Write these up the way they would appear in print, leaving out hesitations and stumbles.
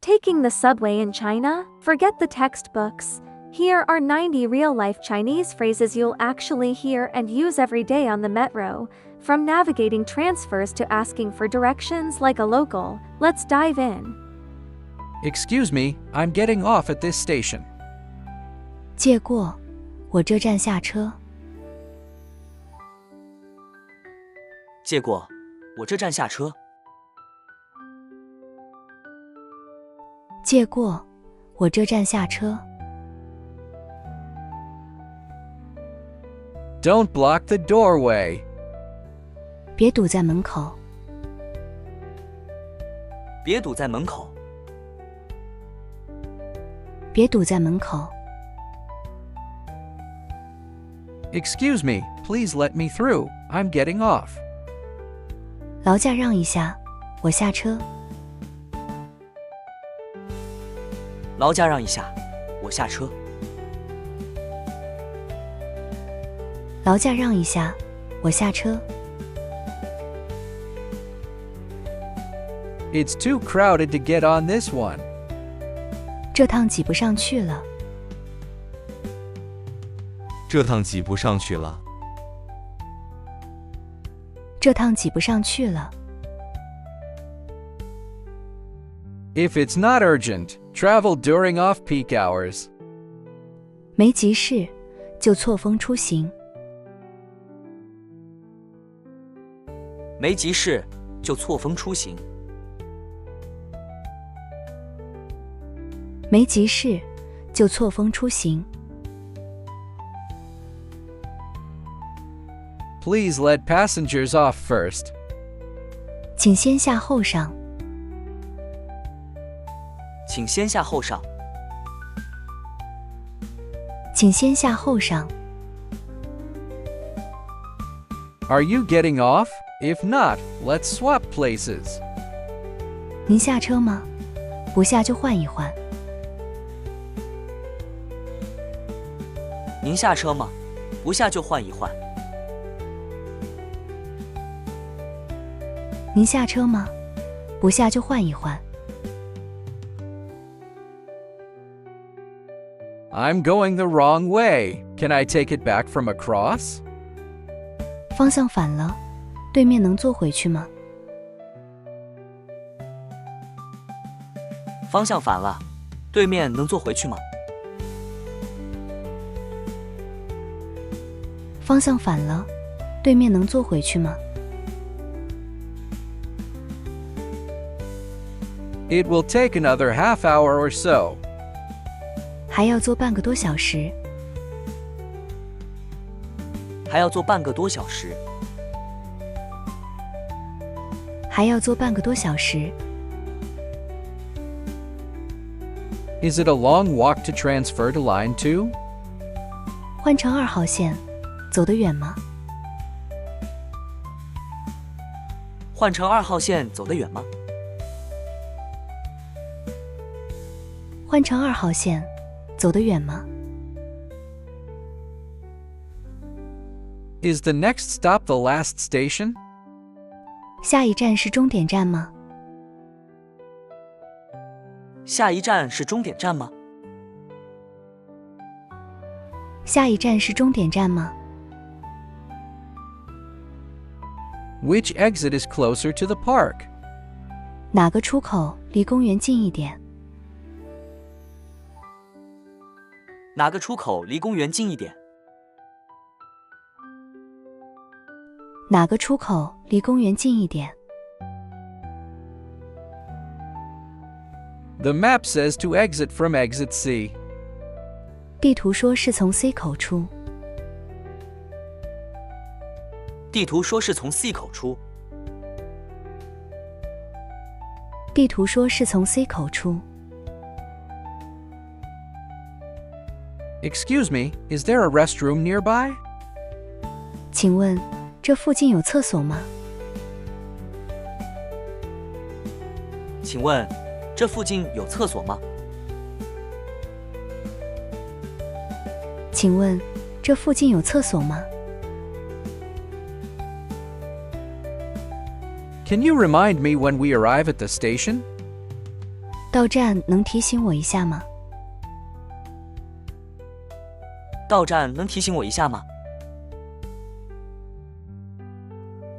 Taking the subway in China? Forget the textbooks. Here are 90 real-life Chinese phrases you'll actually hear and use every day on the metro. From navigating transfers to asking for directions like a local, let's dive in. Excuse me, I'm getting off at this station. 借过，我这站下车。借过，我这站下车。借过，我这站下车。Don't block the doorway. 别堵在门口。别堵在门口。别堵在门口。Excuse me, please let me through. I'm getting off. 劳驾让一下，我下车。劳驾让一下，我下车。劳驾让一下，我下车。It's too crowded to get on this one. 这趟挤不上去了。这趟挤不上去了。这趟挤不上去了。If it's not urgent, travel during off-peak hours. 没急事，就错峰出行。没急事，就错峰出行。没急事，就错峰出行。Please let passengers off first. 请先下后上。请先下后上。请先下后上。Are you getting off? If not, let's swap places. 您下车吗？不下就换一换。您下车吗？不下就换一换。您下车吗？不下就换一换。I'm going the wrong way. Can I take it back from across? 方向反了，对面能坐回去吗？方向反了，对面能坐回去吗？方向反了，对面能坐回去吗？ It will take another half hour or so. 还要坐半个多小时。还要坐半个多小时。还要坐半个多小时。 Is it a long walk to transfer to Line 2? 换乘2号线，走得远吗？换乘2号线走得远吗？换乘2号线，走得远吗？ Is the next stop the last station? 下一站是终点站吗？下一站是终点站吗？下一站是终点站吗？ Which exit is closer to the park? 哪个出口离公园近一点？哪个出口离公园近一点？哪个出口离公园近一点？ The map says to exit from exit C. 地图说是从 C 口出。地图说是从 C 口出。地图说是从 C 口出。 Excuse me, is there a restroom nearby? 请问这附近有厕所吗？请问这附近有厕所吗？请问这附近有厕所吗？ Can you remind me when we arrive at the station? 到站能提醒我一下吗？到站能提醒我一下吗？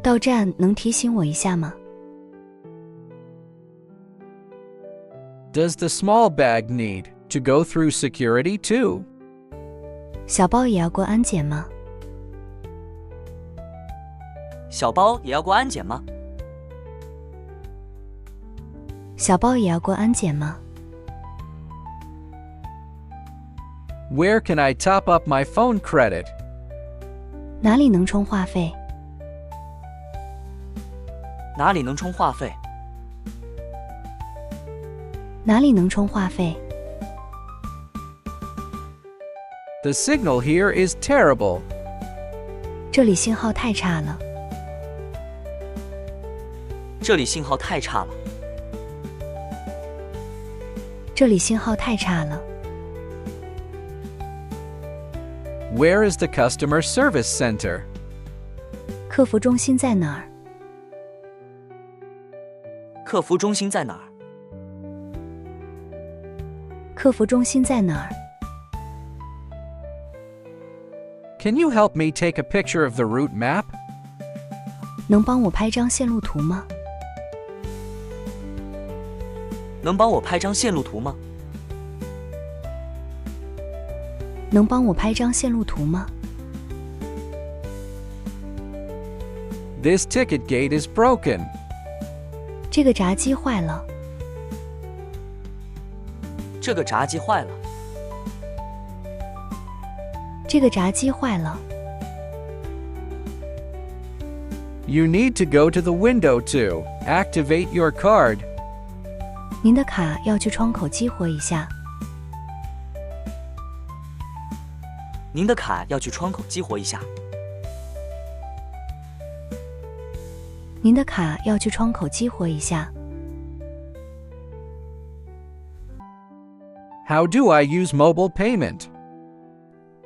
到站能提醒我一下吗？ Does the small bag need to go through security too? 小包也要过安检吗？小包也要过安检吗？小包也要过安检吗？ Where can I top up my phone credit? 哪里能充话费？哪里能充话费？哪里能充话费？ The signal here is terrible. 这里信号太差了。这里信号太差了。这里信号太差了。 Where is the customer service center? 客服中心在哪儿？客服中心在哪儿？客服中心在哪儿？ Can you help me take a picture of the route map? 能帮我拍张线路图吗？能帮我拍张线路图吗？能帮我拍张线路图吗？ This ticket gate is broken. 这个闸机坏了。这个闸机坏了。这个闸机坏了。 You need to go to the window to activate your card. 您的卡要去窗口激活一下。您的卡要去窗口激活一下。您的卡要去窗口激活一下。 How do I use mobile payment?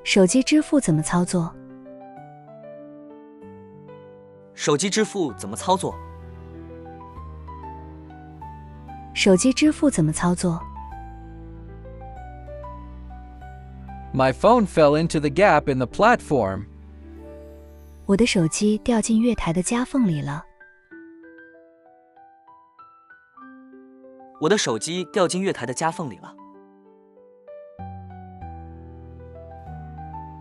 手机支付怎么操作？手机支付怎么操作？手机支付怎么操作？ My phone fell into the gap in the platform. 我的手机掉进月台的夹缝里了。我的手机掉进月台的夹缝里了。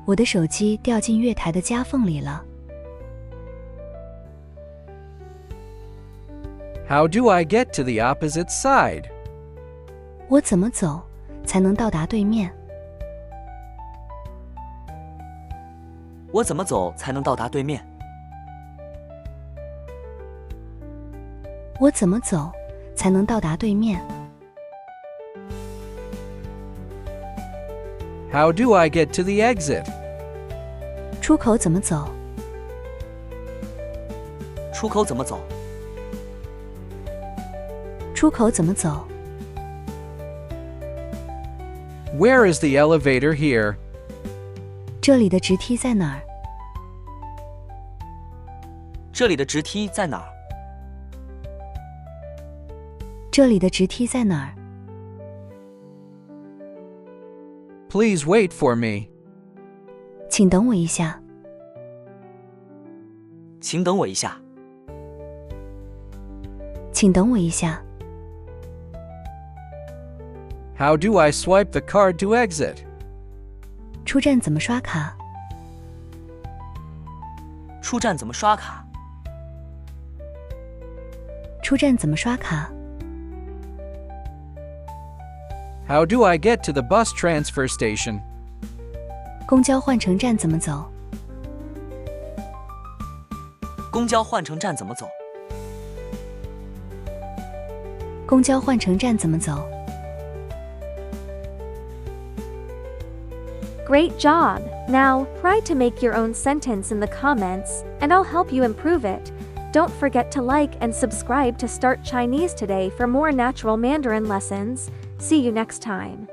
我的手机掉进月台的夹缝里了。 How do I get to the opposite side? 我怎么走才能到达对面？我怎么走才能到达对面？我怎么走才能到达对面？ How do I get to the exit? 出口怎么走？出口怎么走？出口怎么走？ Where is the elevator here? 这里的直梯在哪儿？这里的直梯在哪儿？这里的直梯在哪儿？ Please wait for me. 请等我一下。请等我一下。请等我一下。 How do I swipe the card to exit? 出站怎么刷卡？出站怎么刷卡？出站怎么刷卡？ How do I get to the bus transfer station? 公交换乘站怎么走？公交换乘站怎么走？公交换乘站怎么走？ Great job! Now, try to make your own sentence in the comments, and I'll help you improve it. Don't forget to like and subscribe to Start Chinese Today for more natural Mandarin lessons. See you next time.